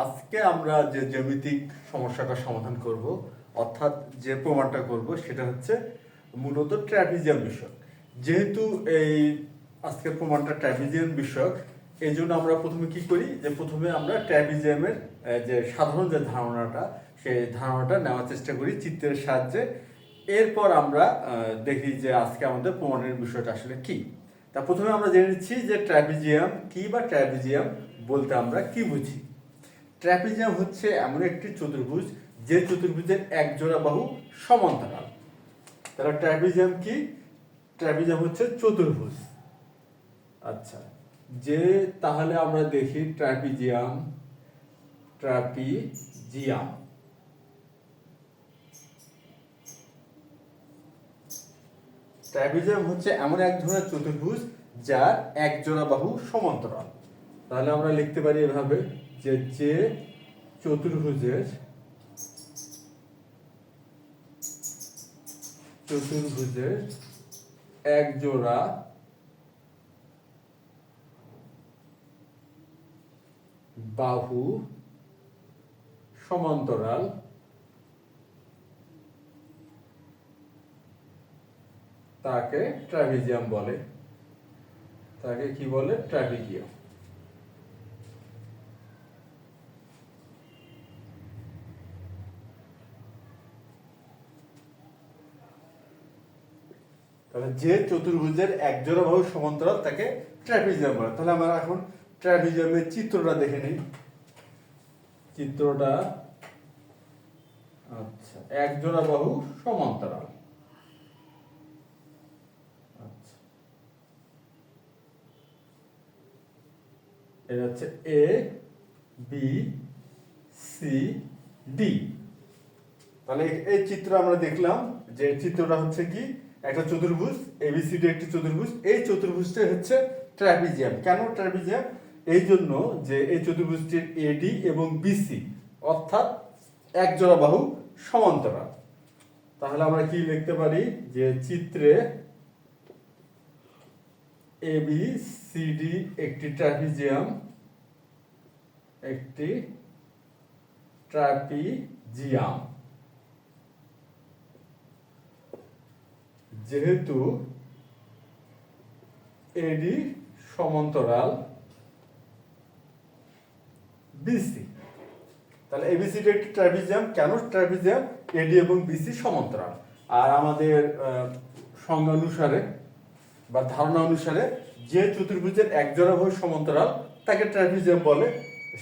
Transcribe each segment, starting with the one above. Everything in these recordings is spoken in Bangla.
আজকে আমরা যে জ্যামিতিক সমস্যাটা সমাধান করব, অর্থাৎ যে প্রমাণটা করব সেটা হচ্ছে মূলত ট্র্যাপিজিয়াম বিষয়ক। যেহেতু এই আজকের প্রমাণটা ট্র্যাপিজিয়াম বিষয়ক, এই জন্য আমরা প্রথমে কি করি, যে প্রথমে আমরা ট্র্যাপিজিয়ামের যে সাধারণ যে ধারণাটা, সেই ধারণাটা নেওয়ার চেষ্টা করি চিত্রের সাহায্যে। এরপর আমরা দেখি যে আজকে আমাদের প্রমাণের বিষয়টা আসলে কি। তা প্রথমে আমরা জেনে নিচ্ছি যে ট্র্যাপিজিয়াম কি, বা ট্র্যাপিজিয়াম বলতে আমরা কি বুঝি। ট্র্যাপিজিয়াম হচ্ছে এমন একটি চতুর্ভুজ যে চতুর্ভুজের এক জোড়া বাহু সমান্তরাল। তাহলে ট্র্যাপিজিয়াম কি? ট্র্যাপিজিয়াম হচ্ছে চতুর্ভুজ। আচ্ছা, যে তাহলে আমরা দেখি ট্র্যাপিজিয়াম ট্র্যাপিজিয়াম ট্র্যাপিজিয়াম হচ্ছে এমন এক ধরনের চতুর্ভুজ যার এক জোড়া বাহু সমান্তরাল। তাহলে আমরা লিখতে পারি এভাবে, যে চতুর্ভুজের এক জোড়া বাহু সমান্তরাল তাকে ট্র্যাপিজিয়াম বলে। তাকে কি বলে? ট্র্যাপিজিয়াম। তাহলে যে চতুর্ভুজের এক জোড়া বাহু সমান্তরাল তাকে ট্র্যাপিজিয়াম বলে। তাহলে আমরা এখন ট্র্যাপিজিয়ামের চিত্রটা দেখে নিই। চিত্রটা, আচ্ছা, এক জোড়া বাহু সমান্তরাল। আচ্ছা, এটা হচ্ছে এ বি সি ডি। তাহলে এই চিত্র আমরা দেখলাম যে চিত্রটা হচ্ছে কি, একটা চতুর্ভুজ এবিসিডি, একটি চতুর্ভুজ। এই চতুর্ভুজটা হচ্ছে ট্র্যাপিজিয়াম। কেন ট্র্যাপিজিয়াম? এই জন্য যে এই চতুর্ভুজটির এডি এবং বিসি অর্থাৎ এক জোড়া বাহু সমান্তরাল। তাহলে আমরা কি লিখতে পারি, যে চিত্রে এবিসিডি একটি ট্র্যাপিজিয়াম, যেহেতু এডি সমান্তরাল বিসি। তাহলে এবিসিডি একটি ট্র্যাপিজিয়াম। কেন ট্র্যাপিজিয়াম? এডি এবং বিসি সমান্তরাল। আর আমাদের সংজ্ঞা অনুসারে বা ধারণা অনুসারে যে চতুর্ভুজের এক জোড়া বাহু সমান্তরাল তাকে ট্র্যাপিজিয়াম বলে,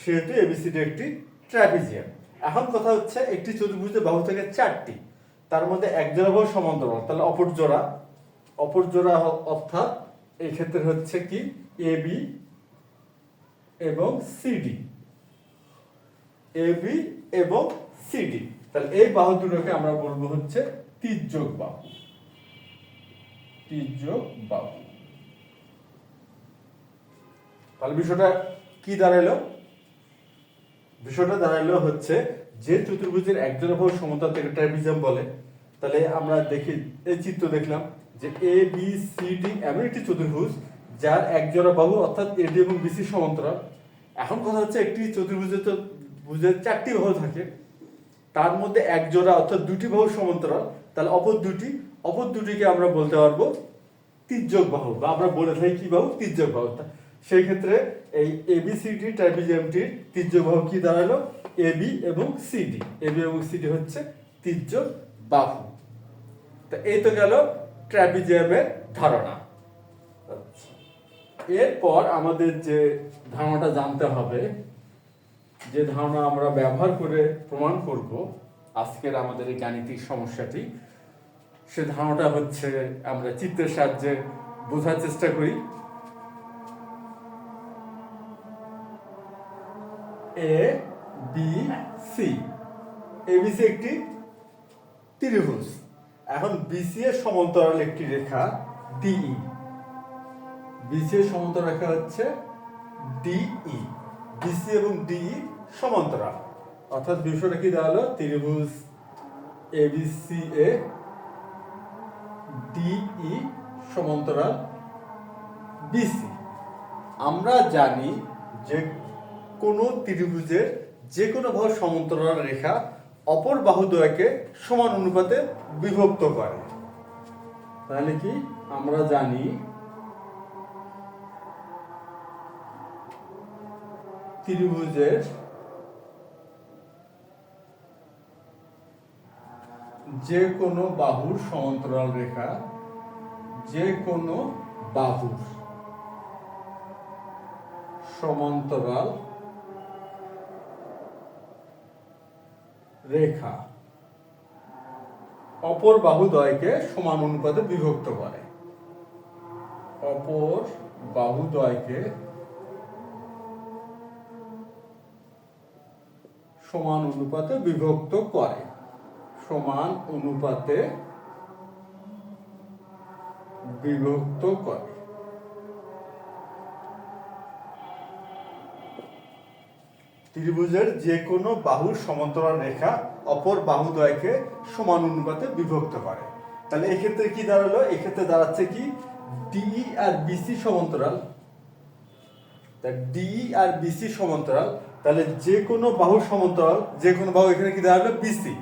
সেহেতু এবিসিডি একটি ট্র্যাপিজিয়াম। এখন কথা হচ্ছে, একটি চতুর্ভুজের বাহু থেকে চারটি, তার মধ্যে এক জোড়া বাহু সমান্তরাল, তাহলে অপর জোড়া অর্থাৎ এই ক্ষেত্রে হচ্ছে কি এবি এবং সিডি। এবি এবং সিডি, তাহলে এই বাহু দুটোকে আমরা বলবো হচ্ছে তির্যক বাহু। তাহলে বিষয়টা কি দাঁড়ালো? বিষয়টা দাঁড়ালো হচ্ছে, যে চতুর্ভুজের এক জোড়া বাহু সমান্তরাল তাকে ট্র্যাপিজিয়াম বলে। তাহলে আমরা দেখি, এই চিত্র দেখলাম যে এ বি সি ডি এমন একটি চতুর্ভুজ যার এক জোড়া বাহু অর্থাৎ এডি এবং বিসি সমান্তরাল। এখন কথা হচ্ছে, একটি চতুর্ভুজের চারটি বাহু থাকে, তার মধ্যে এক জোড়া অর্থাৎ দুটি বাহু সমান্তরাল। তাহলে অপর দুটিকে আমরা বলতে পারবো তির্যক বাহু, বা আমরা বলে থাকি কি বাহু? তির্যক বাহু। সেই ক্ষেত্রে এই এবিসিডি ট্র্যাপিজিয়ামটির তির্যক বাহু কি দাঁড়ালো? এবি এবং সিডি। এবি এবং সিডি হচ্ছে তির্যক বাহু। তা এই তো গেল ট্র্যাপিজিয়ামের ধারণা। এরপর আমাদের যে ধারণাটা জানতে হবে, যে ধারণা আমরা ব্যবহার করে প্রমাণ করব আজকের আমাদের এই গাণিতিক সমস্যাটি, সে ধারণাটা হচ্ছে আমরা চিত্রের সাহায্যে বোঝার চেষ্টা করি। এ বি সি, এবিসি একটি ত্রিভুজ। এখন বিসি এর সমান্তরাল একটি রেখা ডিই। বিসি এর সমান্তরাল রেখা হচ্ছে ডিই। বিসি এবং ডিই সমান্তরাল, অর্থাৎ বিষয়টা কি দাঁড়ালো? ত্রিভুজ এবিসি এ ডিই সমান্তরাল বিসি। আমরা জানি যে কোনো ত্রিভুজের যে কোনো বাহুর সমান্তরাল রেখা অপর বাহুদ্বয়কে সমান অনুপাতে বিভক্ত করে। তাহলে কি আমরা জানি ত্রিভুজের যে কোনো বাহুর সমান্তরাল রেখা যে কোনো বাহুর সমান্তরাল রেখা অপর বাহুদ্বয়কে সমান অনুপাতে বিভক্ত করে। অপর বাহুদ্বয়কে সমান অনুপাতে বিভক্ত করে। সমান অনুপাতে বিভক্ত করে। ত্রিভুজের যে কোনো বাহুর সমান্তরাল রেখা অপর বাহুদ্বয়কে সমান অনুপাতে বিভক্ত করে। তাহলে এক্ষেত্রে কি দাঁড়ালো? এক্ষেত্রে দাঁড়াচ্ছে কি ডিই আর বিসি সমান্তরাল। ডিই আর বিসি সমান্তরাল, তাহলে যে কোনো বাহুর সমান্তরাল, যে কোনো বাহু এখানে কি দাঁড়ালো? বিসি।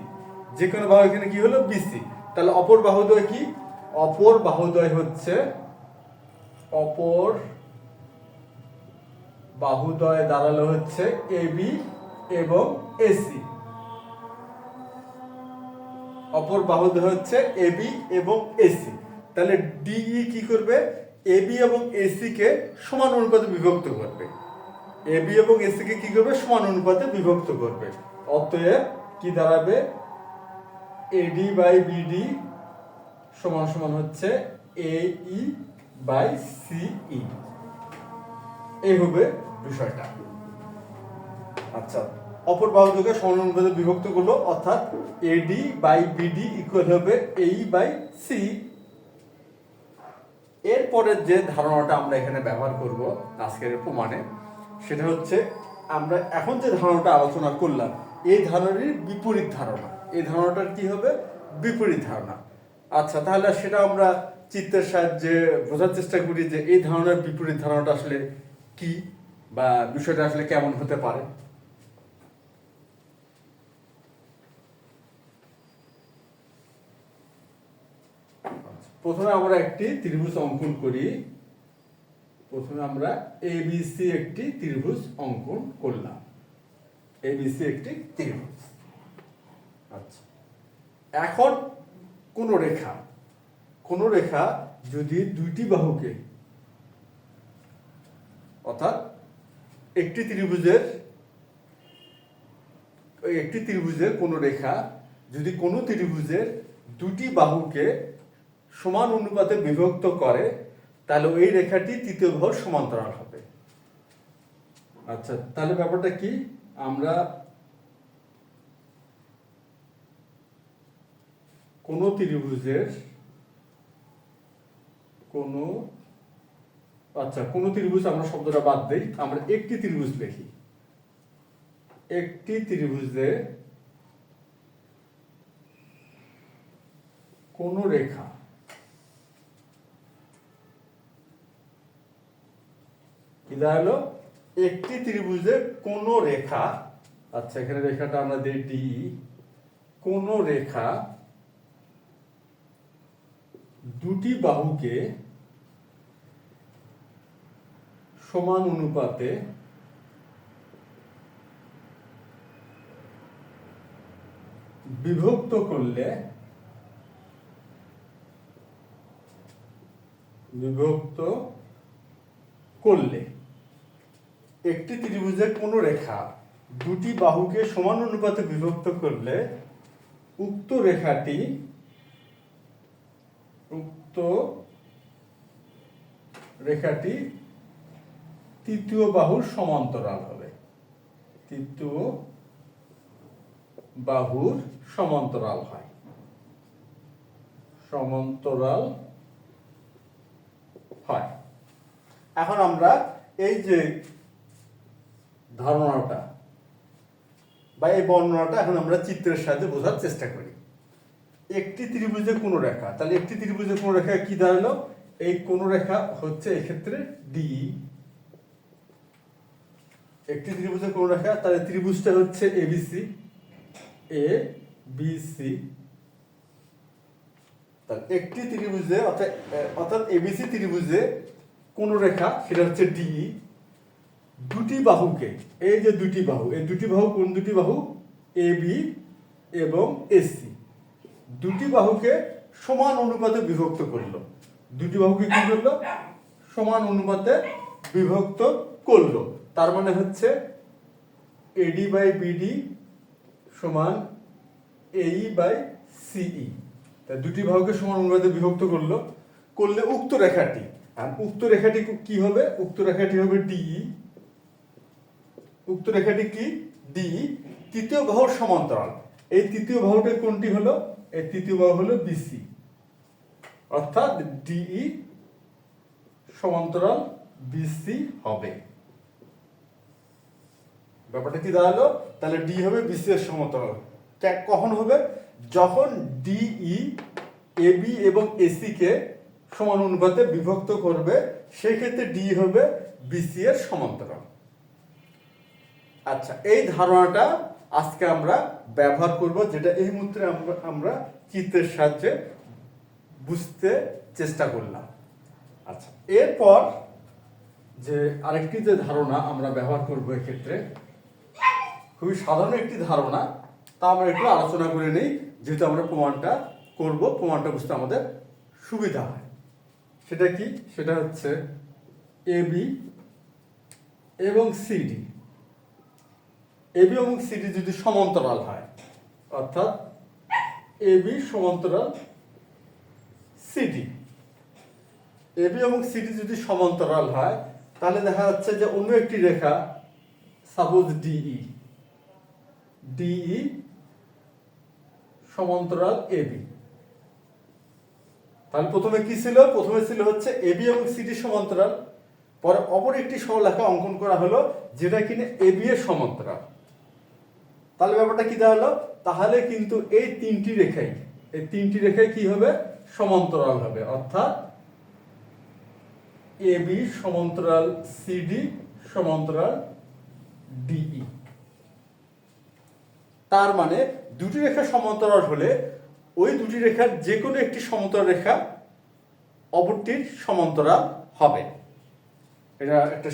যে কোনো বাহু এখানে কি হলো? বিসি। তাহলে অপর বাহুদ্বয় কি? অপর বাহুদ্বয় হচ্ছে অপর বাহুদ্বয় দাঁড়ালো হচ্ছে এবি এবং এসি। অপর বাহুদ্বয় হচ্ছে এবি এবং এসি। তাহলে ডিই কি করবে? এবি এবং এসি কে সমান অনুপাতে বিভক্ত করবে। এবি এবং এসি কে কি করবে? সমান অনুপাতে বিভক্ত করবে। অতএব কি দাঁড়াবে? এডি বাই বিডি সমান সমান হচ্ছে এই বাই সিই। এই হবে বিষয়টা। আচ্ছা, অপর বাহুদ্বয়কে সমান অনুপাতে বিভক্ত করলো, অর্থাৎ এডি বাই বিডি ইকুয়াল হবে এই বাই সি। এরপরের যে ধারণাটা আমরা এখানে ব্যবহার করব আজকের প্রমাণে, সেটা হচ্ছে আমরা এখন যে ধারণাটা আলোচনা করলাম এই ধারণার বিপরীত ধারণা। এই ধারণাটার কি হবে? বিপরীত ধারণা। আচ্ছা, তাহলে সেটা আমরা চিত্রের সাহায্যে বোঝার চেষ্টা করি যে এই ধারণার বিপরীত ধারণাটা আসলে কি বা বিষয়টা আসলে কেমন হতে পারে। প্রথমে আমরা একটি ত্রিভুজ অঙ্কন করি। প্রথমে আমরা এবিসি একটি ত্রিভুজ অঙ্কন করলাম। এবিসি একটি ত্রিভুজ। আচ্ছা, এখন কোন রেখা যদি দুইটি বাহুকে, অর্থাৎ একটি ত্রিভুজের কোন রেখা যদি কোন ত্রিভুজের দুটি বাহুকে সমান অনুপাতে বিভক্ত করে, তাহলে ওই রেখাটি তৃতীয় বাহুর সমান্তরাল হবে। আচ্ছা, তাহলে ব্যাপারটা কি? আমরা কোন ত্রিভুজের কোন ত্রিভুজ আমরা শব্দটা বাদ দেই, আমরা একটি ত্রিভুজ লিখি। একটি ত্রিভুজে কোন রেখা কি দাঁড়ালো? একটি ত্রিভুজের কোন রেখা, আচ্ছা এখানে রেখাটা আমরা দিই ডি, কোন রেখা দুটি বাহুকে সমান অনুপাতে বিভক্ত করলে একটি ত্রিভুজের কোন রেখা দুটি বাহুকে সমান অনুপাতে বিভক্ত করলে উক্ত রেখাটি তৃতীয় বাহুর সমান্তরাল হবে। তৃতীয় বাহুর সমান্তরাল হয়। এখন আমরা এই যে ধারণাটা বা এই বর্ণনাটা এখন আমরা চিত্রের সাহায্যে বোঝার চেষ্টা করি। একটি ত্রিভুজের কোন রেখা, তাহলে একটি ত্রিভুজের কোন রেখা কি দাঁড়ালো? এই কোন রেখা হচ্ছে এক্ষেত্রে ডি। একটি ত্রিভুজের কোন রেখা, তাহলে ত্রিভুজটা হচ্ছে এবিসি, এ বি সি। তাহলে একটি ত্রিভুজে অর্থাৎ এবিসি ত্রিভুজে কোন রেখা, সেটা হচ্ছে ডিই। দুটি বাহুকে, এই যে দুটি বাহু, এই দুটি বাহু কোন দুটি বাহু, এ বি এবং এসি, দুটি বাহুকে সমান অনুপাতে বিভক্ত করলো। দুটি বাহুকে কি করলো, সমান অনুপাতে বিভক্ত করলো। তার মানে হচ্ছে এডি বাই বিডি সমান এই বাই সিই। তাই দুটি বাহুকে সমান অনুপাতে বিভক্ত করলে উক্ত রেখাটি, আর উক্ত রেখাটি কি হবে, উক্ত রেখাটি হবে ডিই। উক্ত রেখাটি কি, ডিই। তৃতীয় বাহুর সমান্তরাল, এই তৃতীয় বাহুটা কোনটি হলো, এই তৃতীয় বাহু হলো বিসি, অর্থাৎ ডিই সমান্তরাল বিসি হবে। ব্যাপারটা কি দাঁড়ালো, তাহলে ডি হবে বিসি এর সমান্তরাল। কখন হবে, যখন ডিই এবি এবং এসি কে সমান অনুপাতে বিভক্ত করবে, সেই ক্ষেত্রে ডি হবে বিসি এর সমান্তরাল। আচ্ছা, এই ধারণাটা আজকে আমরা ব্যবহার করব, যেটা এই মুহূর্তে আমরা চিত্রের সাহায্যে বুঝতে চেষ্টা করলাম। আচ্ছা, এরপর যে আরেকটি যে ধারণা আমরা ব্যবহার করব, এক্ষেত্রে খুবই সাধারণ একটি ধারণা, তা আমরা একটু আলোচনা করে নেই, যেহেতু আমরা প্রমাণটা করব, প্রমাণটা বুঝতে আমাদের সুবিধা হয়। সেটা কি, সেটা হচ্ছে এবি এবং সিডি, এবি এবং সিডি যদি সমান্তরাল হয়, অর্থাৎ এবি সমান্তরাল সিডি, এবি এবং সিডি যদি সমান্তরাল হয়, তাহলে দেখা যাচ্ছে যে অন্য একটি রেখা, সাপোজ ডিই, ডিই সমান্তরাল এবি। তাহলে প্রথমে কি ছিল, প্রথমে ছিল হচ্ছে এবি এবং সিডি সমান্তরাল, পরে অপর একটি সরলরেখা অঙ্কন করা হলো, যেটা কিনা এবি এর সমান্তরাল। তাহলে ব্যাপারটা কি দাঁড়ালো, তাহলে কিন্তু এই তিনটি রেখাই কি হবে, সমান্তরাল হবে, অর্থাৎ এবি সমান্তরাল সিডি সমান্তরাল ডিই। তার মানে দুটি রেখা সমান্তরাল হলে ওই দুটি রেখার যে কোনো একটি সমান্তরাল রেখা অপরটির সমান্তরাল হবে। এটা একটা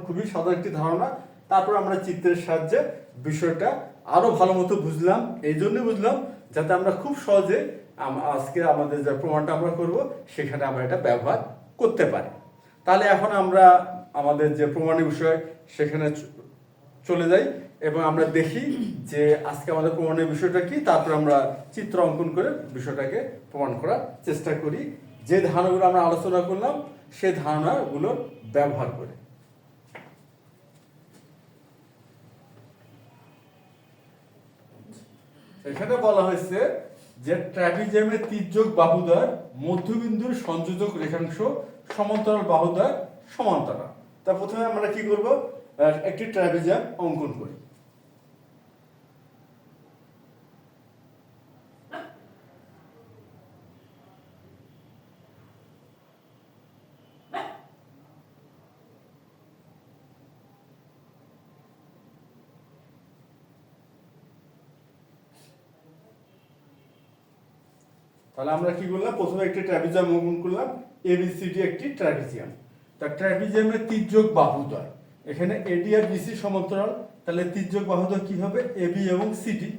খুবই সাধারণ একটি ধারণা। তারপর আমরা চিত্রের সাহায্যে বিষয়টা আরো ভালো মতো বুঝলাম। এই জন্য বুঝলাম যাতে আমরা খুব সহজে আজকে আমাদের যে প্রমাণটা আমরা করব, সেখানে আমরা এটা ব্যবহার করতে পারি। তাহলে এখন আমরা আমাদের যে প্রমাণের বিষয়, সেখানে চলে যাই এবং আমরা দেখি যে আজকে আমাদের প্রমাণের বিষয়টা কি। তারপর আমরা চিত্র অঙ্কন করে বিষয়টাকে প্রমাণ করার চেষ্টা করি, যে ধারণাগুলো আমরা আলোচনা করলাম সেই ধারণাগুলো ব্যবহার করে। এখানে বলা হয়েছে যে ট্রাপিজিয়ামের তির্যক বাহুদ্বয় মধ্যবিন্দুর সংযোজক রেখাংশ সমান্তরাল বাহুদ্বয় সমান্তরাল। তা প্রথমে আমরা কি করব, একটি ট্রাপিজিয়াম অঙ্কন করি। তাহলে আমরা কি করলাম, প্রথমে একটি ট্রাপিজিয়াম অঙ্কন করলাম, এবিসিডি একটি ট্রাপিজিয়াম। তা ট্রাপিজিয়ামের তির্যক বাহুদ্বয়, এখানে এডি আর বিসি সমান্তরাল, তাহলে তির্যক বাহুদ্বয় কি হবে, এবি এবং সিডি।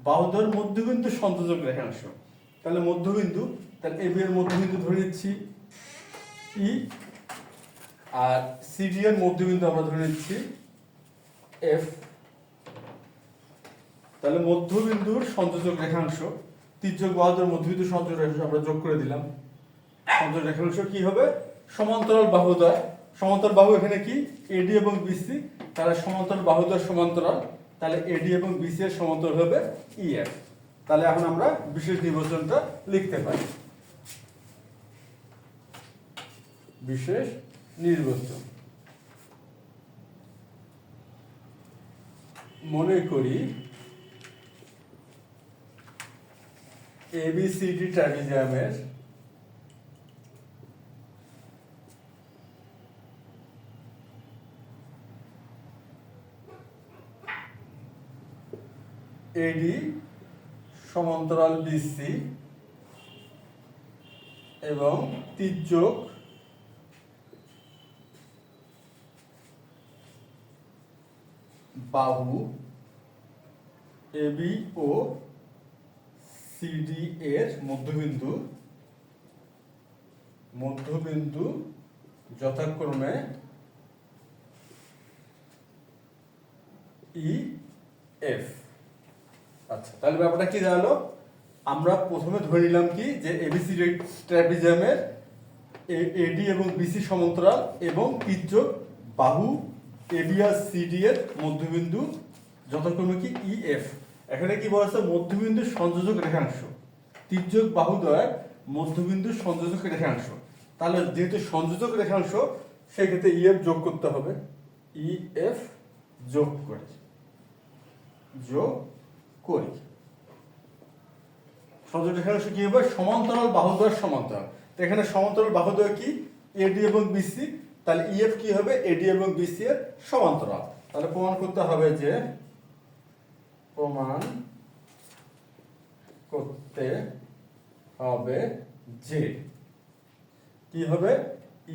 বাহুদ্বয়ের মধ্যবিন্দু সংযোজক রেখাংশ, তাহলে মধ্যবিন্দু, তাহলে এবি এর মধ্যবিন্দু ধরে নিচ্ছি ই, আর সিডি এর মধ্যবিন্দু আমরা ধরে নিচ্ছি এফ। তাহলে মধ্যবিন্দুর সংযোজক রেখাংশ, তির্যক বাহুদ্বয়ের মধ্যবিন্দু সংযোজক রেখাংশ আমরা যোগ করে দিলাম। সংযোজক রেখাংশ কি হবে, সমান্তরাল বাহুদ্বয়। সমান্তরাল বাহু এখানে কি, এডি এবং বিসি, তাহলে সমান্তরাল বাহুদ্বয় সমান্তরাল, তাহলে এডি এবং বিসি এর সমান্তরাল হবে ইএফ। তাহলে এখন আমরা বিশেষ নির্বাচনটা লিখতে পারি। বিশেষ নির্বাচন, মনে করি এবিসিডি ট্রাপিজিয়ামের এডি সমান্তরাল বিসি এবং তির্যক বাহু এবি ও সিডি এর মধ্যবিন্দু যথাক্রমে ই এফ। আচ্ছা, তাহলে ব্যাপারটা কি দাঁড়ালো? আমরা প্রথমে ধরে নিলাম কি যে এবিসি ট্রাপিজিয়ামের এডি এবং বিসি সমান্তরাল এবং তির্যক বাহু এবি আর সিডি এর মধ্যবিন্দু যথাক্রমে কি ই এফ। এখানে কি বলা আছে? মধ্যবিন্দু সংযোজক রেখাংশ, তির্যক বাহু দ্বয়ের মধ্যবিন্দু সংযোজক রেখাংশ। তাহলে যেহেতু সংযোজক রেখাংশ, সেক্ষেত্রে ই এফ যোগ করতে হবে। ই এফ যোগ করি সংযোজক রেখাংশ কি হবে? সমান্তরাল বাহুদ্বয়ের সমান্তরাল। তো এখানে সমান্তরাল বাহুদ্বয় কি? এডি এবং বিসি। তাহলে ইএফ কি হবে? এডি এবং বিসি এর সমান্তরাল। তাহলে প্রমাণ করতে হবে যে কি হবে?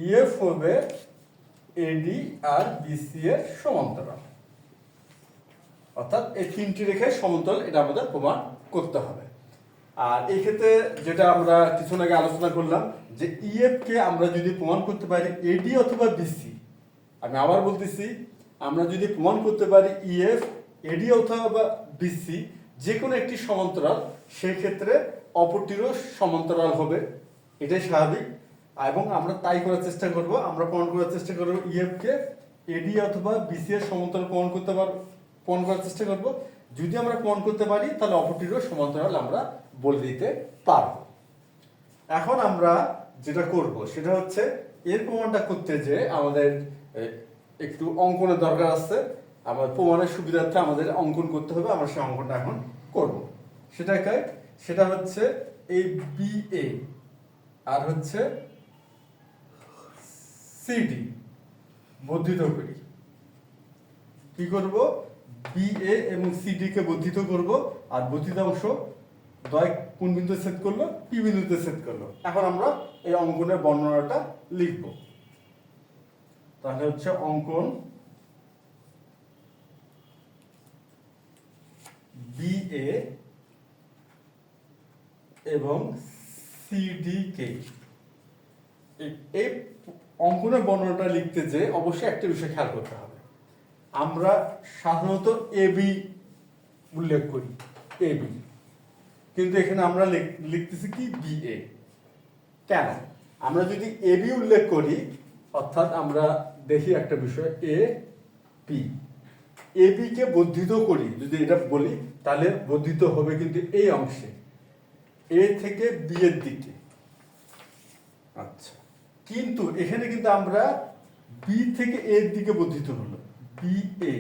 ইএফ হবে এডি আর বিসি এর সমান্তরাল, অর্থাৎ এই তিনটি রেখায় সমান্তরাল, এটা আমাদের প্রমাণ করতে হবে। আর এই ক্ষেত্রে যেটা আমরা কিছুক্ষণ আগে আলোচনা করলাম যে ইএফ কে আমরা যদি প্রমাণ করতে পারি এডি অথবা বিসি, আমি আবার বলতেছি, আমরা যদি প্রমাণ করতে পারি ইএফ এডি অথবা বিসি যে কোনো একটি সমান্তরাল, সেই ক্ষেত্রে অপরটিরও সমান্তরাল হবে, এটাই স্বাভাবিক। এবং আমরা তাই করার চেষ্টা করব, আমরা প্রমাণ করার চেষ্টা করব ইএফ কে এডি অথবা বিসি এর সমান্তরাল প্রমাণ করার চেষ্টা করব। যদি আমরা প্রমাণ করতে পারি তাহলে অপরটিরও সমান্তরাল আমরা বলে দিতে পারবো। এখন আমরা যেটা করব সেটা হচ্ছে এর প্রমাণটা করতে যে আমাদের একটু অঙ্কনের দরকার আছে। আমার প্রমাণের সুবিধার্থে আমাদের অঙ্কন করতে হবে, আমরা সেই অঙ্কনটা এখন করব। সেটা হচ্ছে এই বিএ আর হচ্ছে সিডি বর্ধিত করি। কি করব? বিএ এবং সিডি কে বর্ধিত করব, আর বর্ধিতাংশ দ্বয় কোন বিন্দুতে ছেদ করলো? পি বিন্দুতে ছেদ করলো। এখন আমরা এই অঙ্কনের বর্ণনাটা লিখব। তাহলে হচ্ছে অঙ্কন বিএ এবং সিডি কে। এই অঙ্কনের বর্ণনাটা লিখতে যে অবশ্যই একটা বিষয় খেয়াল করতে হবে, আমরা সাধারণত এবি উল্লেখ করি, এবি, কিন্তু এখানে আমরা লিখতেছি কি বিএ। কেন? আমরা যদি এবি উল্লেখ করি, অর্থাৎ আমরা দেখি একটা বিষয় এ পি, এবি কে বর্ধিত করি যদি এটা বলি, তাহলে বর্ধিত হবে কিন্তু এই অংশে এ থেকে বি এর দিকে। আচ্ছা, কিন্তু এখানে কিন্তু আমরা বি থেকে এর দিকে বর্ধিত হলো, বি এ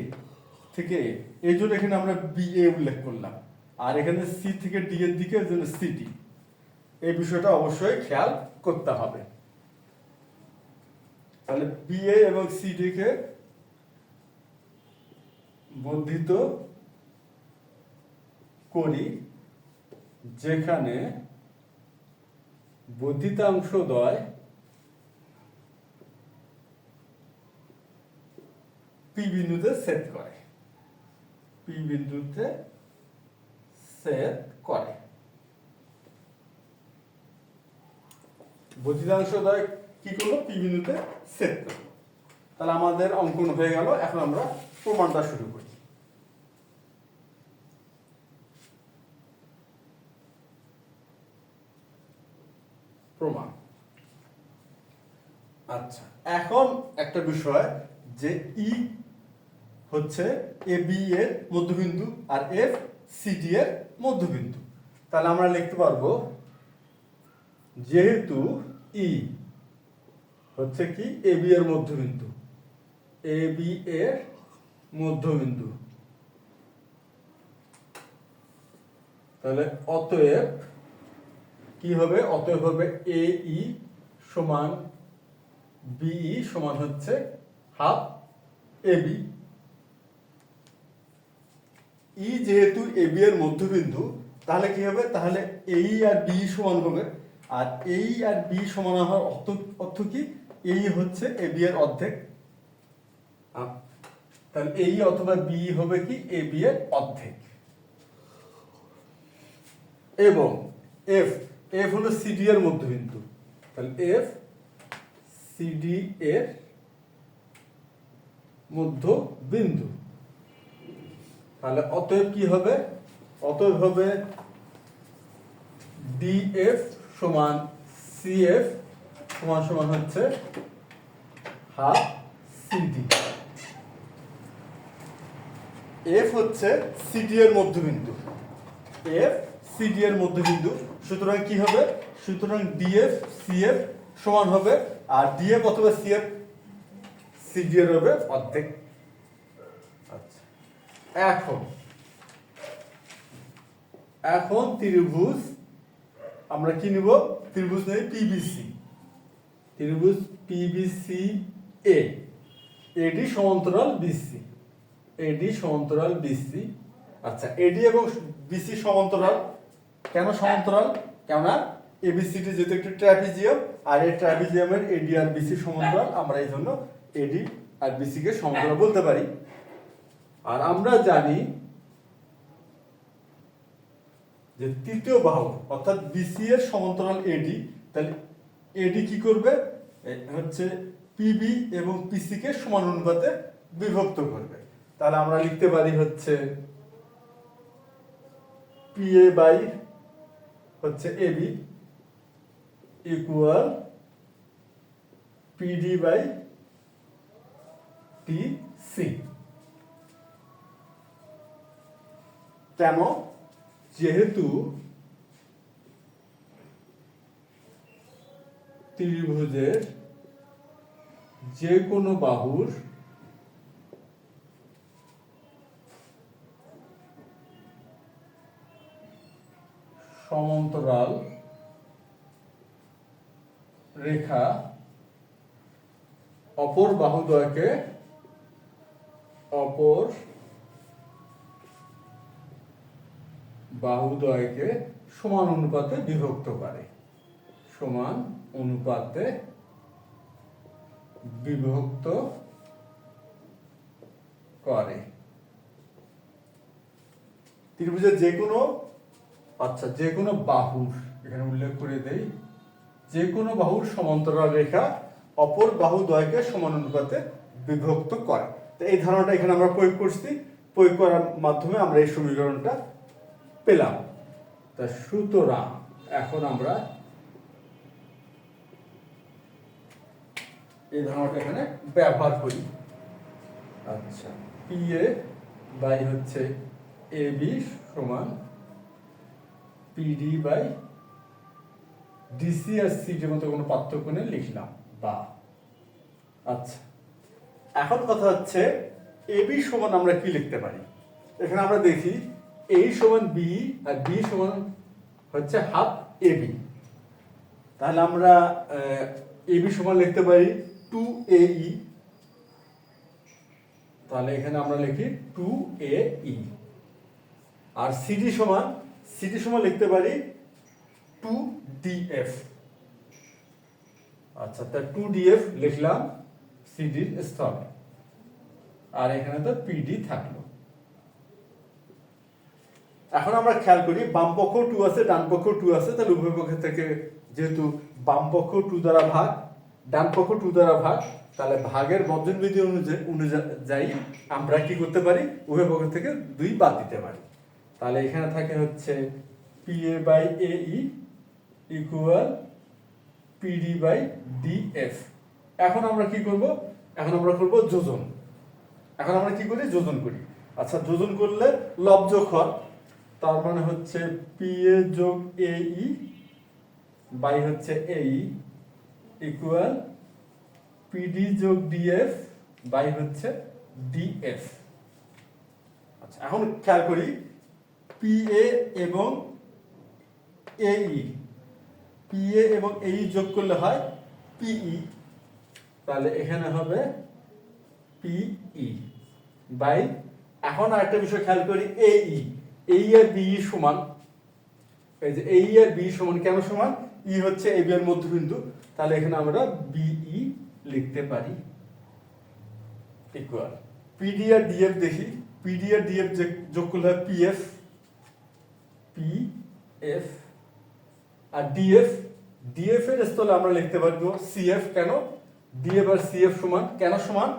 থেকে এ, এই জন্য এখানে আমরা বি এ উল্লেখ করলাম। আর এখানে সি থেকে ডি এর দিকে, এর জন্য সিডি। এই বিষয়টা অবশ্যই খেয়াল করতে হবে। তাহলে বি এ এবং সিডি কে বর্ধিত করি যেখানে বর্ধিতাংশদ্বয় পি বিন্দুতে ছেদ করে, পি বিন্দুতে ছেদ করে। বর্ধিতাংশদ্বয় কি করলো? পি বিন্দুতে ছেদ করলো। তাহলে আমাদের অঙ্কন হয়ে গেল। এখন আমরা প্রমাণটা শুরু করি। প্রমাণ। আচ্ছা, এখন একটা বিষয় যে ই হচ্ছে এ বি এর মধ্যবিন্দু আর এফ সিডি এর মধ্যবিন্দু। তাহলে আমরা লিখতে পারবো যেহেতু ই হচ্ছে কি এ বি এর মধ্যবিন্দু, এ বি এর মধ্যবিন্দু, তাহলে অতএব কি হবে? অতএব হবে এ ই সমান বিই সমান হচ্ছে হাফ এ বি। ই যেহেতু এবি এর মধ্যবিন্দু, তাহলে কি হবে, তাহলে এই আর বি সমান হবে। আর এই আর বি সমান হওয়ার অর্থ কি, এই হচ্ছে এবি এর অর্ধেক। তাহলে এই অথবা বি হবে কি এবি এর অর্ধেক। এবং এফ, এফ হলো সিডি এর মধ্যবিন্দু, তাহলে এফ সিডি এর মধ্যবিন্দু। তাহলে অতএব কি হবে, অতএব হবে ডিএফ সমান সিএফ সমান সমান হচ্ছে হাফ সিডি। এফ হচ্ছে সিডি এর মধ্যবিন্দু, এফ সিডি এর মধ্যবিন্দু, সুতরাং কি হবে, সুতরাং ডিএফ সিএফ সমান হবে, আর ডিএফ অথবা সিএফ সিডি এর হবে অর্ধেক। আচ্ছা, এখন এখন ত্রিভুজ আমরা কি নিব, ত্রিভুজ নেই পিবিসি, ত্রিভুজ পিবিসি এ, এডি সমান্তরাল বিসি, এডি সমান্তরাল বিসি। আচ্ছা, এডি এবং বিসি সমান্তরাল, কেন সমান্তরাল, কেননা এবিসিডি যেহেতু একটি ট্রাপিজিয়াম, আর এই ট্রাপিজিয়ামের এডি আর বিসি সমান্তরাল, আমরা এই জন্য এডি আর বিসি কে সমান্তরাল বলতে পারি। আর আমরা জানি যে তৃতীয় বাহু অর্থাৎ বিসি এর সমান্তরাল এডি, তাহলে এডি কি করবে, হচ্ছে পিবি এবং পিসি কে সমান অনুপাতে বিভক্ত করবে। তাহলে আমরা লিখতে পারি হচ্ছে পিএ বাই হচ্ছে AB equal PD by TC. কেন, যেহেতু ত্রিভুজের যে কোনো বাহুর সমান্তরাল রেখা অপর বাহুদ্বয়কে সমান অনুপাতে বিভক্ত করে, সমান অনুপাতে বিভক্ত করে। ত্রিভুজের যে কোনো, আচ্ছা, যে কোনো বাহুর, এখানে উল্লেখ করে দেই, যে কোনো বাহুর সমান্তরাল রেখা অপর বাহুদ্বয়কে সমান অনুপাতে বিভক্ত করে। তো এই ধারণাটা এখানে আমরা প্রয়োগ করছি, প্রয়োগ করার মাধ্যমে আমরা এই সমীকরণটা পেলাম। তা সুতরাং এখন আমরা এই ধারণাটা এখানে ব্যবহার করি। আচ্ছা, পিএ বাই হচ্ছে এবি সমান পিডি বাই ডিসি আর সিডির মধ্যে কোনো পার্থক্য নেই, লিখলাম বা। আচ্ছা, এখন কথা হচ্ছে এবি সমান আমরা কি লিখতে পারি। এখানে আমরা দেখি এই সমান বি আর বি সমান হচ্ছে হাফ এবি। তাহলে আমরা এবি সমান লিখতে পারি 2AE। তাহলে এখানে আমরা লিখি 2AE। আর সিডি সমান লিখতে পারি 2DF। আচ্ছা, তা 2DF লিখলাম সিডির স্থলে, আর এখানে তো পিডি থাকলো। এখন আমরা খেয়াল করি বাম পক্ষ 2 আছে, ডান পক্ষ 2 আছে, তাহলে উভয় পক্ষ থেকে যেহেতু বাম পক্ষ 2 দ্বারা ভাগ, ডান পক্ষ 2 দ্বারা ভাগ, তাহলে ভাগের বর্জনবিধি অনুযায়ী আমরা কি করতে পারি, উভয় পক্ষ থেকে 2 বাদ দিতে পারি। তাহলে এখানে থাকে হচ্ছে পিএ বাই এই ইকুয়াল পিডি বাই ডিএফ। এখন আমরা কি করব, এখন আমরা করব যোজন। এখন আমরা কি করি, যোজন করি। আচ্ছা, যোজন করলে লব-যোগ হর, তার মানে হচ্ছে পিএ যোগ এই বাই হচ্ছে এই ইকুয়াল পিডি যোগ ডিএফ বাই হচ্ছে ডিএফ। আচ্ছা, এখন খেয়াল করি পিএ এবং এই যোগ করলে হয় পিই, তাহলে এখানে হবে পিই বাই, এখন আরেকটা বিষয় খেয়াল করি, এই আর বি সমান, এই যে এই আর বি সমান কেন সমান, ই হচ্ছে এ বি এর মধ্যবিন্দু, তাহলে এখানে আমরা বিই লিখতে পারি ইকুয়াল পিডি আর ডিএফ। দেখি পিডি আর ডিএফ যোগ করলে হয় পিএফ, পিএফ আর ডিএফ, ডিএফ এর স্থলে আমরা লিখতে পারবো সিএফ। কেন ডিএফ আর সিএফ সমান, কেন সমান,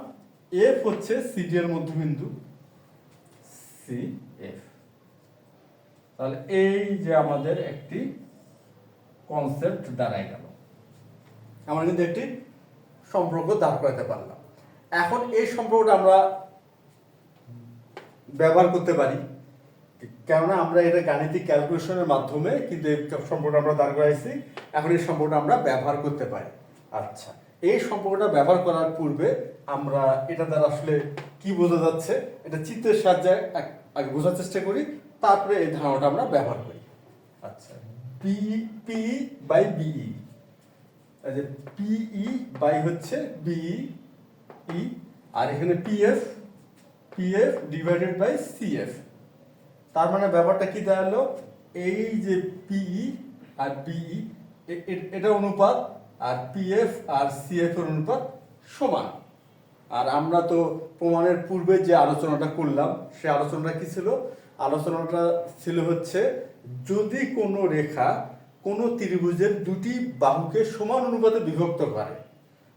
এফ হচ্ছে সিডি এর মধ্যবিন্দু, সিএফ। তাহলে এই যে আমাদের একটি কনসেপ্ট দাঁড়ায় গেল, আমরা কিন্তু একটি সম্পর্ক দাঁড় করাতে পারলাম। এখন এই সম্পর্কটা আমরা ব্যবহার করতে পারি, কেননা আমরা এটা গাণিতিক ক্যালকুলেশনের মাধ্যমে কিন্তু এই সম্পর্কটা আমরা দাঁড় করাইছি। এখন এই সম্পর্কটা আমরা ব্যবহার করতে পারি। আচ্ছা, এই সম্পর্কটা ব্যবহার করার পূর্বে আমরা এটা দ্বারা আসলে কি বোঝা যাচ্ছে এটা চিত্রের সাহায্যে আগে বোঝার চেষ্টা করি, তারপরে এই ধারণাটা আমরা ব্যবহার করি। আচ্ছা, পি বাই বিই, পিই বাই হচ্ছে বিই, আর এখানে পিএফ ডিভাইডেড বাই সিএফ। তার মানে ব্যাপারটা কি দাঁড়ালো, এই যে পিই আর বিই এটা অনুপাত, আর পিএফ আর সিএফ এর অনুপাত সমান। আর আমরা তো প্রমাণের পূর্বে যে আলোচনাটা করলাম, সে আলোচনাটা কি ছিল, আলোচনাটা ছিল হচ্ছে যদি কোনো রেখা কোনো ত্রিভুজের দুটি বাহুকে সমান অনুপাতে বিভক্ত করে,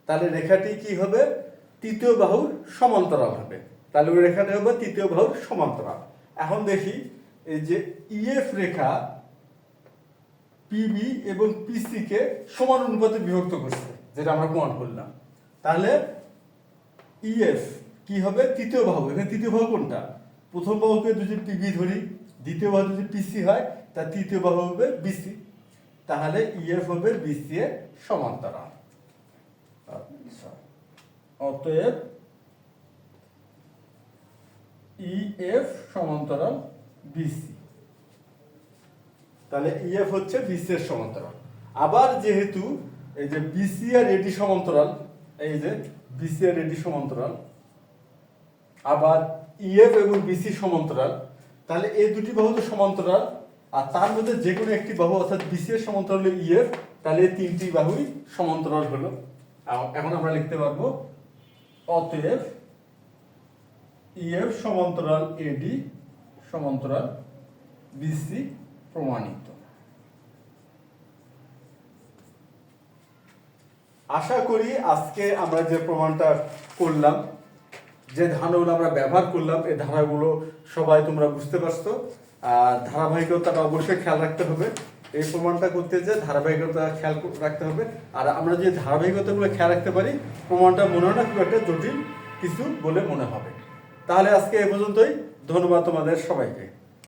তাহলে রেখাটি কি হবে, তৃতীয় বাহুর সমান্তরাল হবে। তাহলে ওই রেখাটি হবে তৃতীয় বাহুর সমান্তরাল। এখন দেখি এই যে ইএফ রেখা পিবি এবং পিসি কে সমান অনুপাতে বিভক্ত করছে, যেটা আমরা প্রমাণ করলাম। তাহলে ইএফ কি হবে, তৃতীয় বাহু। এখানে তৃতীয় বাহু কোনটা, প্রথম বাহুকে যদি পিবি ধরি, দ্বিতীয় বাহু যদি পিসি হয়, তার তৃতীয় বাহু হবে বিসি। তাহলে ইএফ হবে বিসি এর সমান্তরাল। আচ্ছা, অতএব ইএফ সমান্তরাল বিসি। তাহলে ইএফ হচ্ছে বিসি এর সমান্তরাল। আবার যেহেতু এই যে বিসি আর এডি সমান্তরাল, এই যে বিসি আর এডি সমান্তরাল, আবার ইএফ এবং বিসি সমান্তরাল, তাহলে এই দুটি বাহু তো সমান্তরাল, আর তার মধ্যে যে কোনো একটি বাহু অর্থাৎ বিসি এর সমান্তরাল হলো ইএফ, তাহলে এই তিনটি বাহুই সমান্তরাল হলো। এখন আমরা লিখতে পারবো অতএব ইএফ সমান্তরাল এডি সমান্তরাল বিসি প্রমাণিত। আশা করি আজকে আমরা যে প্রমাণটা করলাম, যে ধারণাগুলো আমরা ব্যবহার করলাম, এই ধারাগুলো সবাই তোমরা বুঝতে পারছো। আর ধারাবাহিকতাটা অবশ্যই খেয়াল রাখতে হবে, এই প্রমাণটা করতে যে ধারাবাহিকতা খেয়াল রাখতে হবে। আর আমরা যে ধারাবাহিকতাগুলো খেয়াল রাখতে পারি, প্রমাণটা মনে হয় না খুব একটা জটিল কিছু বলে মনে হবে। তাহলে আজকে এ পর্যন্তই, ধন্যবাদ তোমাদের সবাইকে।